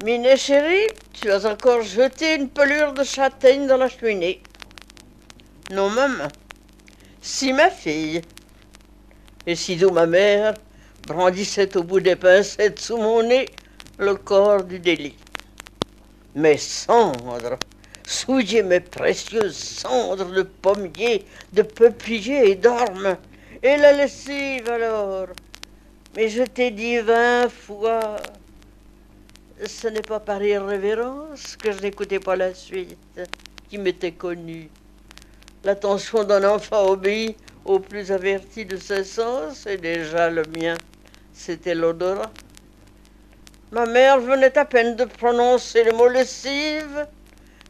Minet chéri, tu as encore jeté une pelure de châtaigne dans la cheminée. Non, maman. Si, ma fille. Et sitôt ma mère brandissait au bout des pincettes sous mon nez le corps du délit. Mes cendres, souillez mes précieuses cendres de pommier, de peuplier et d'orme. Et la lessive alors. Mais je t'ai dit 20 fois, ce n'est pas par irrévérence que je n'écoutais pas la suite, qui m'était connue. L'attention d'un enfant obéit au plus averti de ses sens, et déjà le mien, c'était l'odorat. Ma mère venait à peine de prononcer le mot lessive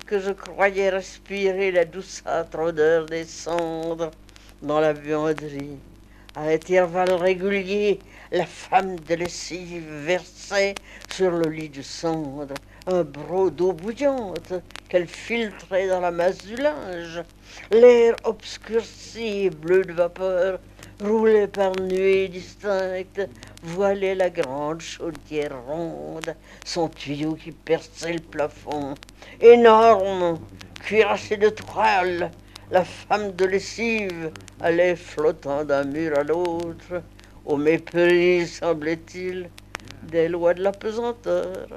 que je croyais respirer la douceâtre odeur des cendres dans la buanderie. À intervalles réguliers, la femme de lessive versait sur le lit de cendre un broc d'eau bouillante qu'elle filtrait dans la masse du linge. L'air obscurci et bleu de vapeur roulait par nuées distinctes, voilait la grande chaudière ronde, son tuyau qui perçait le plafond. Énorme, cuirassée de toile, la femme de lessive allait flottant d'un mur à l'autre, au mépris, semblait-il, des lois de la pesanteur.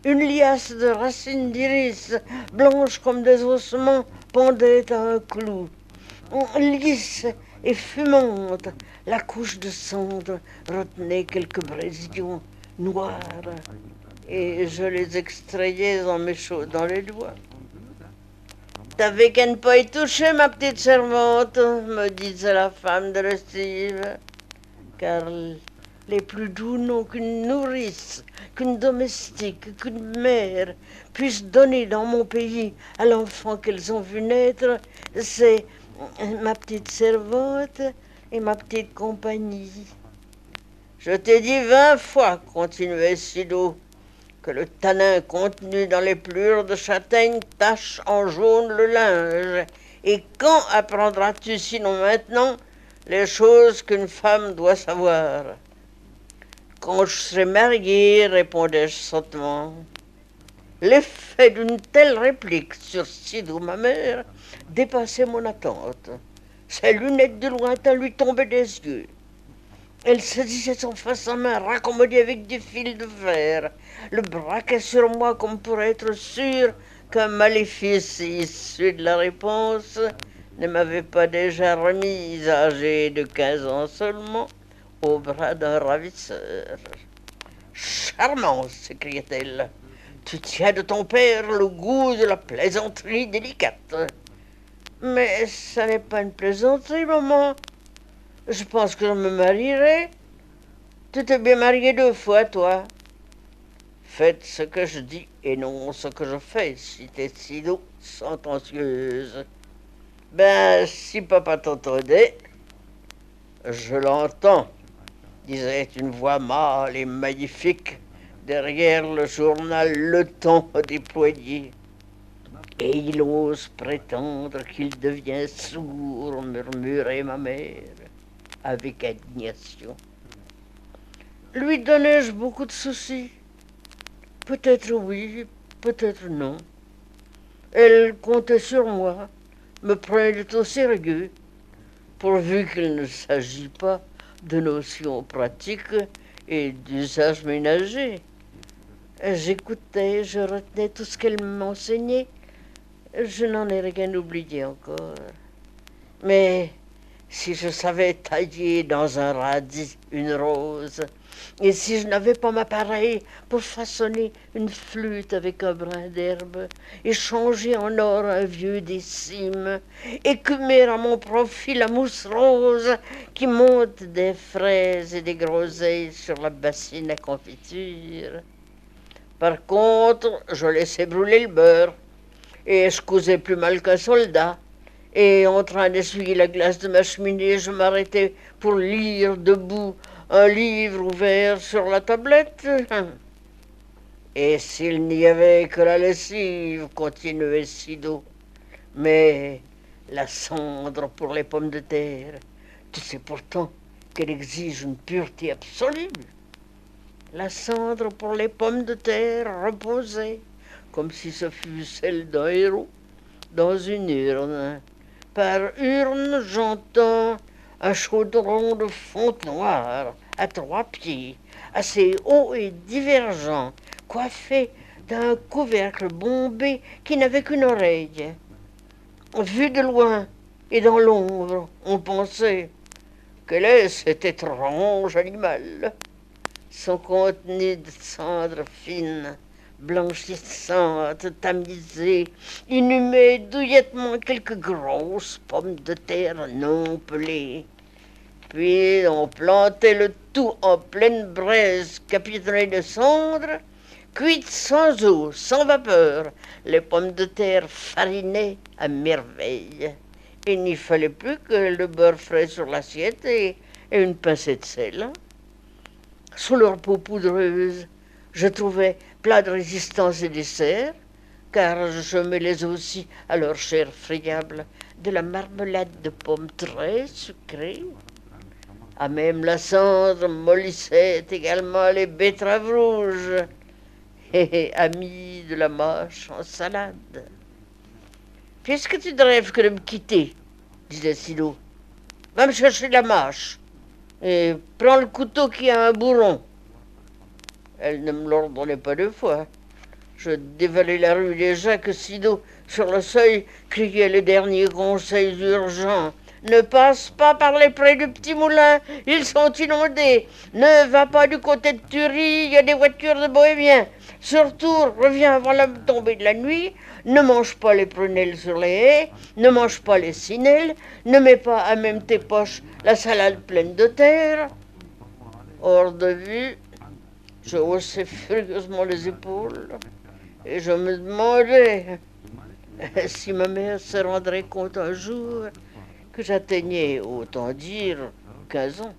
Une liasse de racines d'iris, blanches comme des ossements, pendait à un clou. Lisse et fumante, la couche de cendre retenait quelques brésillons noirs, et je les extrayais en m'échaudant les doigts. T'avais qu'à ne pas y toucher, ma petite servante, me disait la femme de lessive, car les plus doux n'ont qu'une nourrice, qu'une domestique, qu'une mère puisse donner dans mon pays à l'enfant qu'elles ont vu naître. C'est ma petite servante et ma petite compagnie. Je t'ai dit 20 fois, continuait Sido, que le tanin contenu dans les pelures de châtaigne tache en jaune le linge. Et quand apprendras-tu, sinon maintenant, les choses qu'une femme doit savoir? Quand je serai mariée, répondais-je sottement. L'effet d'une telle réplique sur Sido, ma mère, dépassait mon attente. Ses lunettes de lointain lui tombaient des yeux. Elle saisissait son face à main, raccommodée avec des fils de fer, le braquait sur moi comme pour être sûre qu'un maléfice issu de la réponse ne m'avait pas déjà remise, âgée de 15 ans seulement, au bras d'un ravisseur. Charmant, s'écriait-elle, tu tiens de ton père le goût de la plaisanterie délicate. Mais ça n'est pas une plaisanterie, maman. Je pense que je me marierai. Tu t'es bien marié 2 fois, toi. Faites ce que je dis et non ce que je fais, citait Sido, sentencieuse. Ben, si papa t'entendait, je l'entends, disait une voix mâle et magnifique derrière le journal Le Temps déployé. Et il ose prétendre qu'il devient sourd, murmurait ma mère, avec indignation. Lui donnais-je beaucoup de soucis? Peut-être oui, peut-être non. Elle comptait sur moi, me prenait au sérieux, pourvu qu'il ne s'agit pas de notions pratiques et d'usages ménagers. J'écoutais, je retenais tout ce qu'elle m'enseignait. Je n'en ai rien oublié encore. Mais si je savais tailler dans un radis une rose, et si je n'avais pas ma pareille pour façonner une flûte avec un brin d'herbe, et changer en or un vieux décime, écumer à mon profit la mousse rose qui monte des fraises et des groseilles sur la bassine à confiture. Par contre, je laissais brûler le beurre, et je cousais plus mal qu'un soldat. Et en train d'essuyer la glace de ma cheminée, je m'arrêtais pour lire debout un livre ouvert sur la tablette. Et s'il n'y avait que la lessive, continuait Sido, mais la cendre pour les pommes de terre, tu sais pourtant qu'elle exige une pureté absolue. La cendre pour les pommes de terre reposait, comme si ce fût celle d'un héros, dans une urne. Par urne, j'entends un chaudron de fonte noire, à 3 pieds, assez haut et divergent, coiffé d'un couvercle bombé qui n'avait qu'une oreille. Vu de loin et dans l'ombre, on pensait: quel est cet étrange animal? Son contenu de cendre fine, blanchissante, tamisée, inhumait douillettement quelques grosses pommes de terre non pelées. Puis on plantait le tout en pleine braise capitonnée de cendre, cuites sans eau, sans vapeur, les pommes de terre farinées à merveille. Il n'y fallait plus que le beurre frais sur l'assiette et une pincée de sel. Sous leur peau poudreuse, je trouvais plat de résistance et dessert, car je mêlais aussi à leur chair friable de la marmelade de pommes très sucrée. À même la cendre mollissait également les betteraves rouges, et amis de la mâche en salade. Puisque tu ne rêves que de me quitter, disait Silo, va me chercher la mâche et prends le couteau qui a un bourron. Elle ne me l'ordonnait pas 2 fois. Je dévalais la rue déjà que Sido, sur le seuil, criait les derniers conseils urgents. Ne passe pas par les prés du petit moulin, ils sont inondés. Ne va pas du côté de Thury, il y a des voitures de bohémiens. Surtout, reviens avant la tombée de la nuit. Ne mange pas les prunelles sur les haies, ne mange pas les sinelles, ne mets pas à même tes poches la salade pleine de terre. Hors de vue, je haussais furieusement les épaules et je me demandais si ma mère se rendrait compte un jour que j'atteignais, autant dire, 15 ans.